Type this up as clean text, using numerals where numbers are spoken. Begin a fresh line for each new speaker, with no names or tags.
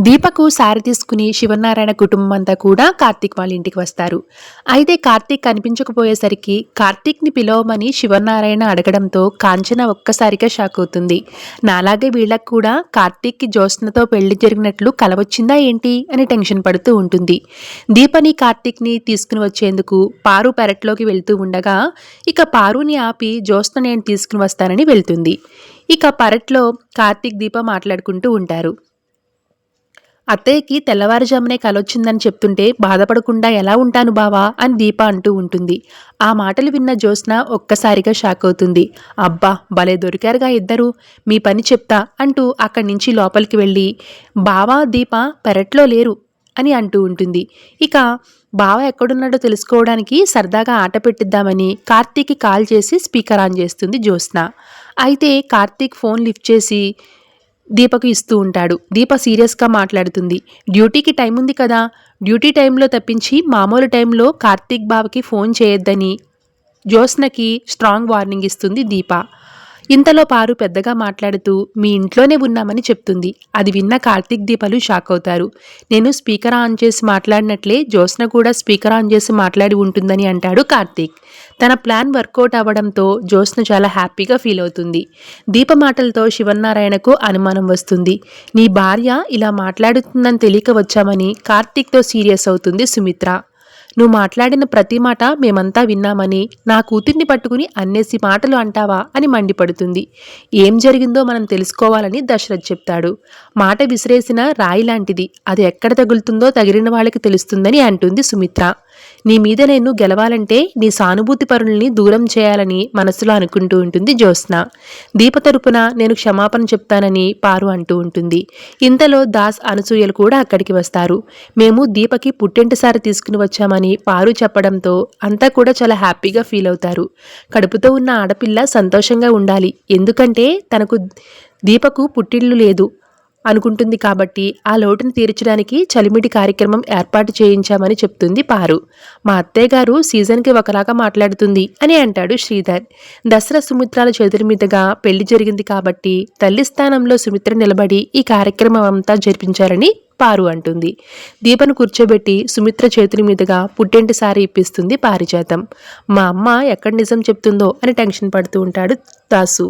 దీపకు సారి తీసుకుని శివనారాయణ కుటుంబం అంతా కూడా కార్తీక్ వాళ్ళ ఇంటికి వస్తారు. అయితే కార్తీక్ కనిపించకపోయేసరికి కార్తీక్ని పిలవమని శివనారాయణ అడగడంతో కాంచన ఒక్కసారిగా షాక్ అవుతుంది. నాలాగే వీళ్ళకు కూడా కార్తీక్కి జ్యోత్స్నతో పెళ్లి జరిగినట్లు కలవచ్చిందా ఏంటి అని టెన్షన్ పడుతూ ఉంటుంది. దీపని కార్తీక్ని తీసుకుని వచ్చేందుకు పారు పెరట్లోకి వెళ్తూ ఉండగా ఇక పారుని ఆపి జ్యోత్స్న నేను తీసుకుని వస్తానని వెళ్తుంది. ఇక పెరట్లో కార్తీక్ దీప మాట్లాడుకుంటూ ఉంటారు. అత్తయ్యకి తెల్లవారుజామునే కలొచ్చిందని చెప్తుంటే బాధపడకుండా ఎలా ఉంటాను బావా అని దీప అంటూ ఉంటుంది. ఆ మాటలు విన్న జ్యోత్స్న ఒక్కసారిగా షాక్ అవుతుంది. అబ్బా భలే దొరికారుగా ఇద్దరు, మీ పని చెప్తా అంటూ అక్కడి నుంచి లోపలికి వెళ్ళి బావా దీప పెరట్లో లేరు అని అంటూ ఉంటుంది. ఇక బావ ఎక్కడున్నాడో తెలుసుకోవడానికి సరదాగా ఆట పెట్టిద్దామని కార్తీక్కి కాల్ చేసి స్పీకర్ ఆన్ చేస్తుంది జ్యోత్స్న. అయితే కార్తీక్ ఫోన్ లిఫ్ట్ చేసి దీపకు ఇస్తూ ఉంటాడు. దీప సీరియస్గా మాట్లాడుతుంది. డ్యూటీకి టైం ఉంది కదా, డ్యూటీ టైంలో తప్పించి మామూలు టైంలో కార్తీక్ బావకి ఫోన్ చేయొద్దని జ్యోత్స్నకి స్ట్రాంగ్ వార్నింగ్ ఇస్తుంది దీప. ఇంతలో పారు పెద్దగా మాట్లాడుతూ మీ ఇంట్లోనే ఉన్నామని చెప్తుంది. అది విన్న కార్తీక్ దీపలు షాక్ అవుతారు. నేను స్పీకర్ ఆన్ చేసి మాట్లాడినట్లే జ్యోత్స్న కూడా స్పీకర్ ఆన్ చేసి మాట్లాడి ఉంటుందని అంటాడు కార్తీక్. తన ప్లాన్ వర్కౌట్ అవ్వడంతో జ్యోత్స్న చాలా హ్యాపీగా ఫీల్ అవుతుంది. దీప మాటలతో శివనారాయణకు అనుమానం వస్తుంది. నీ భార్య ఇలా మాట్లాడుతుందని తెలియక వచ్చామని కార్తీక్తో సీరియస్ అవుతుంది సుమిత్ర. నువ్వు మాట్లాడిన ప్రతి మాట మేమంతా విన్నామని నా కూతుర్ని పట్టుకుని అన్నేసి మాటలు అంటావా అని మండిపడుతుంది. ఏం జరిగిందో మనం తెలుసుకోవాలని దశరథ్ చెప్తాడు. మాట విసిరేసిన రాయి లాంటిది, అది ఎక్కడ తగులుతుందో తగిలిన వాళ్ళకి తెలుస్తుందని అంటుంది సుమిత్ర. నీ మీద నేను గెలవాలంటే నీ సానుభూతి పరుల్ని దూరం చేయాలని మనసులో అనుకుంటూ ఉంటుంది జ్యోత్స్న. దీప తరపున నేను క్షమాపణ చెప్తానని పారు అంటూ ఉంటుంది. ఇంతలో దాస్ అనసూయలు కూడా అక్కడికి వస్తారు. మేము దీపకి పుట్టింటిసారి తీసుకుని వచ్చామని పారు చెప్పడంతో అంతా కూడా చాలా హ్యాపీగా ఫీల్ అవుతారు. కడుపుతో ఉన్న ఆడపిల్ల సంతోషంగా ఉండాలి, ఎందుకంటే తనకు దీపకు పుట్టిల్లు లేదు అనుకుంటుంది కాబట్టి ఆ లోటును తీర్చడానికి చలిమిడి కార్యక్రమం ఏర్పాటు చేయించామని చెప్తుంది పారు. మా అత్తయ్య గారు సీజన్కి ఒకలాగా మాట్లాడుతుంది అని అంటాడు శ్రీధర్. దసరా సుమిత్రాల చేతుల మీదుగా పెళ్లి జరిగింది కాబట్టి తల్లి స్థానంలో సుమిత్ర నిలబడి ఈ కార్యక్రమం అంతా జరిపించారని పారు అంటుంది. దీపను కూర్చోబెట్టి సుమిత్ర చేతుల మీదుగా పుట్టింటి సారి ఇప్పిస్తుంది పారిజాతం. మా అమ్మ ఎక్కడ నిజం చెప్తుందో అని టెన్షన్ పడుతూ ఉంటాడు దాసు.